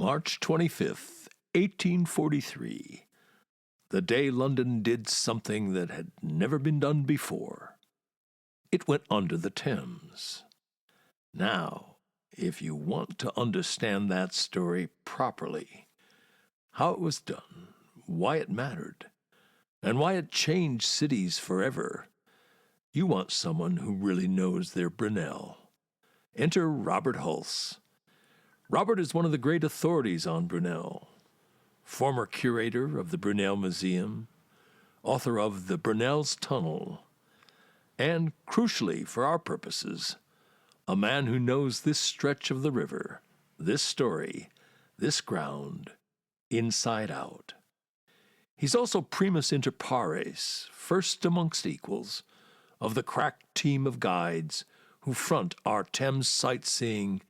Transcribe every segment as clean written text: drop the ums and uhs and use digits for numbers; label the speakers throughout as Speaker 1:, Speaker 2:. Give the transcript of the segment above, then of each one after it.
Speaker 1: March 25th, 1843. The day London did something that had never been done before. It went under the Thames. Now, if you want to understand that story properly, how it was done, why it mattered, and why it changed cities forever, you want someone who really knows their Brunel. Enter Robert Hulse. Robert is one of the great authorities on Brunel. Former curator of the Brunel Museum, author of The Brunel's Tunnel, and, crucially for our purposes, a man who knows this stretch of the river, this story, this ground, inside out. He's also primus inter pares, first amongst equals, of the crack team of guides who front our Thames sightseeing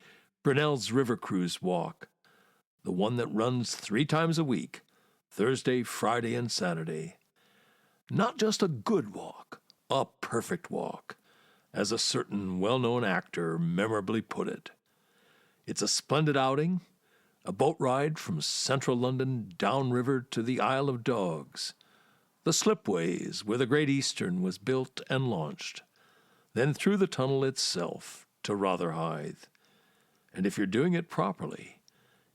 Speaker 1: Brunel's River Cruise Walk, the one that runs 3 times a week, Thursday, Friday, and Saturday. Not just a good walk, a perfect walk, as a certain well-known actor memorably put it. It's a splendid outing, a boat ride from central London downriver to the Isle of Dogs, the slipways where the Great Eastern was built and launched, then through the tunnel itself to Rotherhithe. And if you're doing it properly,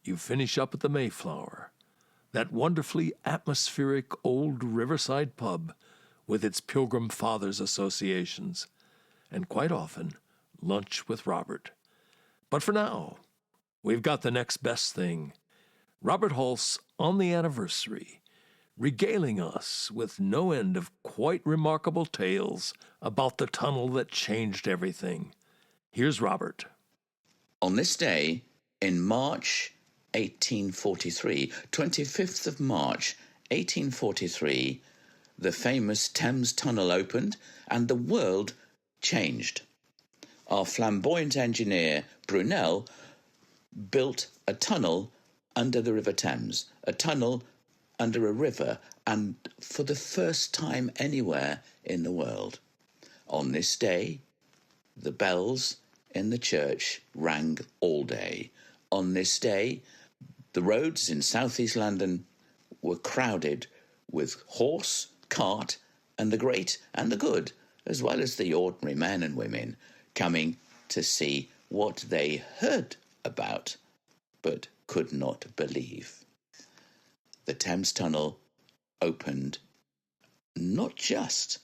Speaker 1: you finish up at the Mayflower, that wonderfully atmospheric old riverside pub with its Pilgrim Fathers associations, and quite often, lunch with Robert. But for now, we've got the next best thing. Robert Hulse on the anniversary, regaling us with no end of quite remarkable tales about the tunnel that changed everything. Here's Robert.
Speaker 2: On this day, in March 1843, 25th of March 1843, the famous Thames Tunnel opened and the world changed. Our flamboyant engineer, Brunel, built a tunnel under the River Thames, a tunnel under a river, and for the first time anywhere in the world. On this day, the bells in the church rang all day. On this day, the roads in southeast London were crowded with horse, cart, and the great and the good, as well as the ordinary men and women, coming to see what they heard about but could not believe. The Thames Tunnel opened not just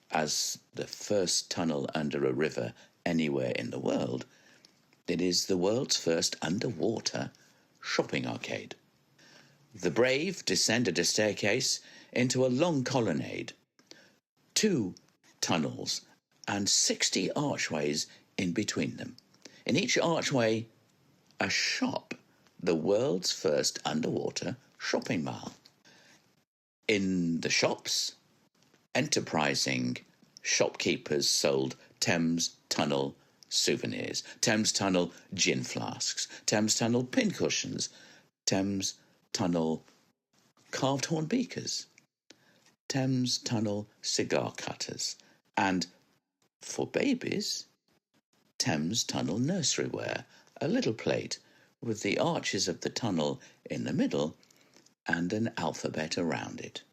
Speaker 2: as the first tunnel under a river anywhere in the world, it is the world's first underwater shopping arcade. The brave descended a staircase into a long colonnade, 2 tunnels, and 60 archways in between them. In each archway, a shop, the world's first underwater shopping mall. In the shops, enterprising shopkeepers sold Thames Tunnel souvenirs, Thames Tunnel gin flasks, Thames Tunnel pincushions, Thames Tunnel carved horn beakers, Thames Tunnel cigar cutters, and, for babies, Thames Tunnel nursery-ware, a little plate with the arches of the tunnel in the middle and an alphabet around it.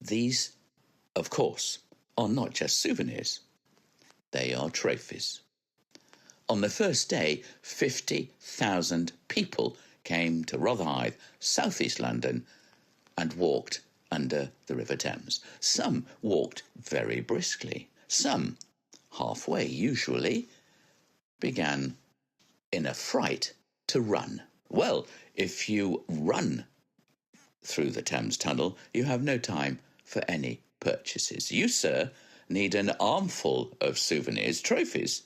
Speaker 2: These, of course, are not just souvenirs. They are trophies. On the first day, 50,000 people came to Rotherhithe, southeast London, and walked under the River Thames. Some walked very briskly. Some, halfway usually, began in a fright to run. Well, if you run through the Thames Tunnel, you have no time for any purchases. You, sir, need an armful of souvenirs, trophies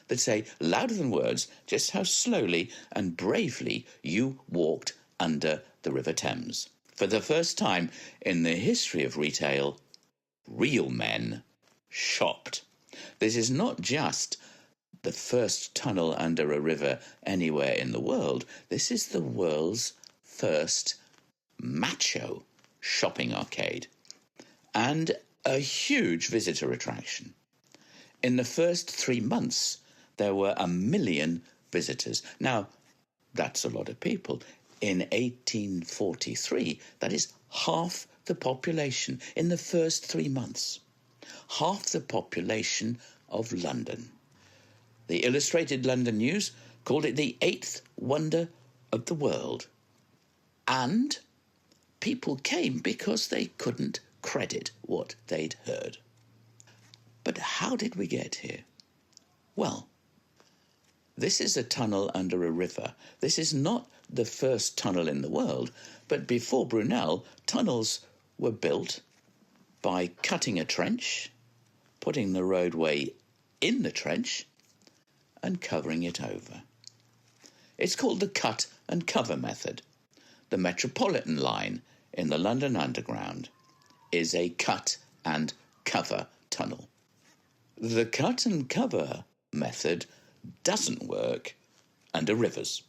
Speaker 2: that say louder than words just how slowly and bravely you walked under the River Thames. For the first time in the history of retail, real men shopped. This is not just the first tunnel under a river anywhere in the world. This is the world's first macho shopping arcade and a huge visitor attraction. In the first 3 months, there were 1 million visitors. Now, That's a lot of people. In 1843, that is half the population in the first 3 months. Half the population of London. The Illustrated London News called it the eighth wonder of the world. And people came because they couldn't credit what they'd heard. But how did we get here? Well, this is a tunnel under a river. This is not the first tunnel in the world, but before Brunel, tunnels were built by cutting a trench, putting the roadway in the trench, and covering it over. It's called the cut and cover method. The Metropolitan line in the London Underground is a cut and cover tunnel. The cut and cover method doesn't work under rivers.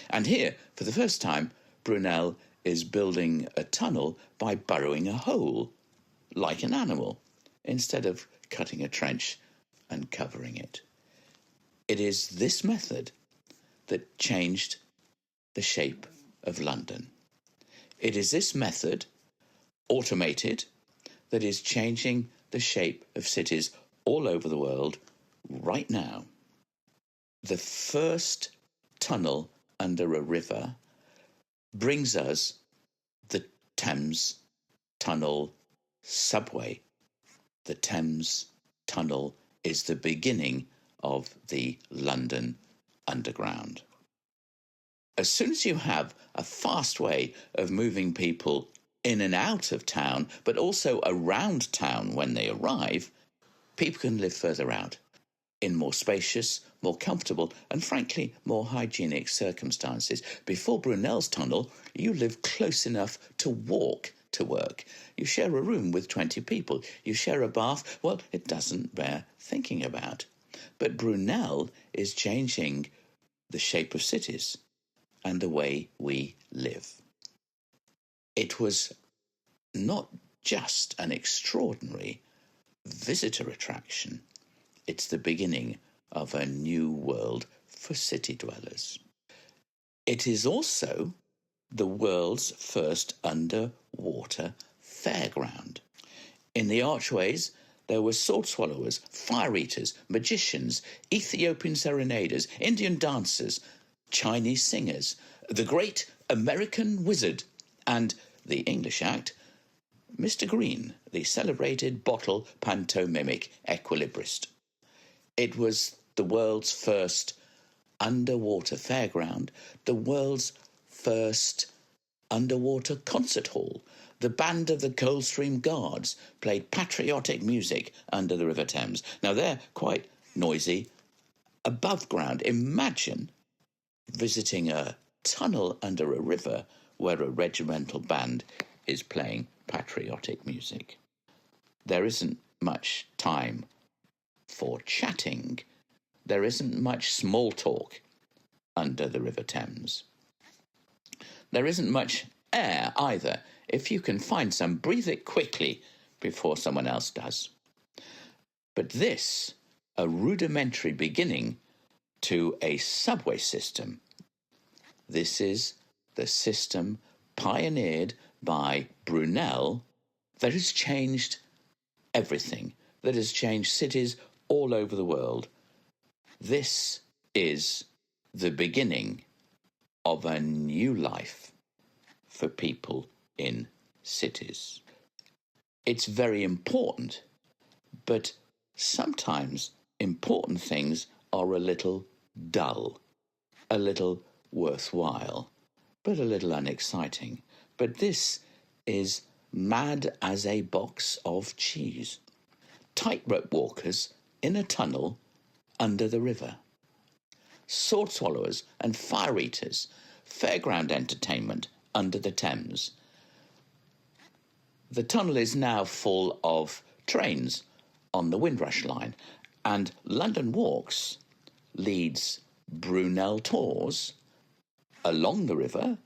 Speaker 2: And here, for the first time, Brunel is building a tunnel by burrowing a hole, like an animal, instead of cutting a trench and covering it. It is this method that changed the shape of London. It is this method, automated, that is changing the shape of cities all over the world right now. The first tunnel under a river brings us the Thames Tunnel subway. The Thames Tunnel is the beginning of the London Underground. As soon as you have a fast way of moving people in and out of town, but also around town when they arrive, people can live further out in more spacious, more comfortable, and frankly, more hygienic circumstances. Before Brunel's tunnel, you lived close enough to walk to work. You share a room with 20 people. You share a bath. Well, it doesn't bear thinking about. But Brunel is changing the shape of cities and the way we live. It was not just an extraordinary visitor attraction. It's the beginning of a new world for city dwellers. It is also the world's first underwater fairground. In the archways, there were sword swallowers, fire eaters, magicians, Ethiopian serenaders, Indian dancers, Chinese singers, the great American wizard, and the English act, Mr. Green, the celebrated bottle pantomimic equilibrist. It was the world's first underwater fairground, the world's first underwater concert hall. The band of the Coldstream Guards played patriotic music under the River Thames. Now, they're quite noisy above ground. Imagine visiting a tunnel under a river where a regimental band is playing patriotic music. There isn't much time for chatting. There isn't much small talk under the River Thames. There isn't much air either. If you can find some, breathe it quickly before someone else does. But this, a rudimentary beginning to a subway system. This is the system pioneered by Brunel that has changed everything, that has changed cities all over the world. This is the beginning of a new life for people in cities. It's very important, but sometimes important things are a little dull, a little worthwhile, but a little unexciting. But this is mad as a box of cheese. Tightrope walkers in a tunnel under the river. Sword swallowers and fire eaters, fairground entertainment under the Thames. The tunnel is now full of trains on the Windrush line, and London Walks leads Brunel tours along the river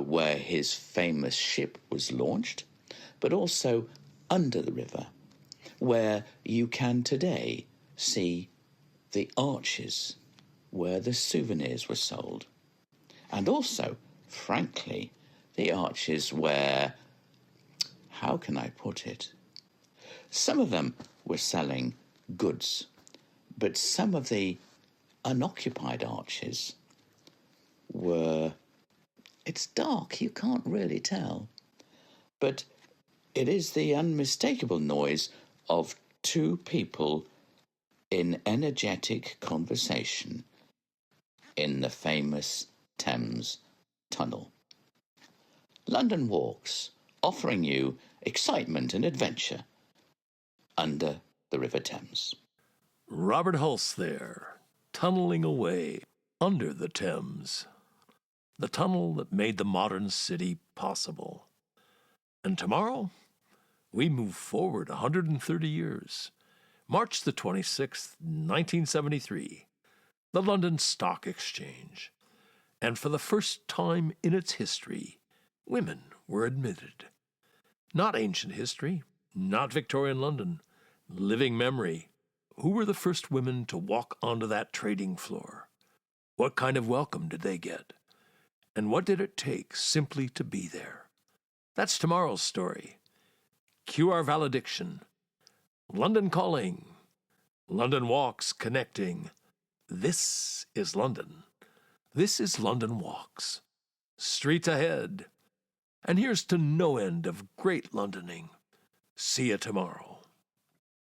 Speaker 2: where his famous ship was launched, but also under the river, where you can today see the arches where the souvenirs were sold. And also, frankly, the arches where, how can I put it? Some of them were selling goods, but some of the unoccupied arches were, it's dark, you can't really tell, but it is the unmistakable noise of two people in energetic conversation in the famous Thames tunnel. London walks, offering you excitement and adventure under the River Thames.
Speaker 1: Robert Hulse there, tunneling away under the Thames, the tunnel that made the modern city possible. And tomorrow, we move forward 130 years. March the 26th, 1973, the London Stock Exchange. And for the first time in its history, women were admitted. Not ancient history, not Victorian London, living memory. Who were the first women to walk onto that trading floor? What kind of welcome did they get? And what did it take simply to be there? That's tomorrow's story. Cue our valediction. London calling. London walks connecting. This is London. This is London Walks. Streets ahead. And here's to no end of great Londoning. See you tomorrow.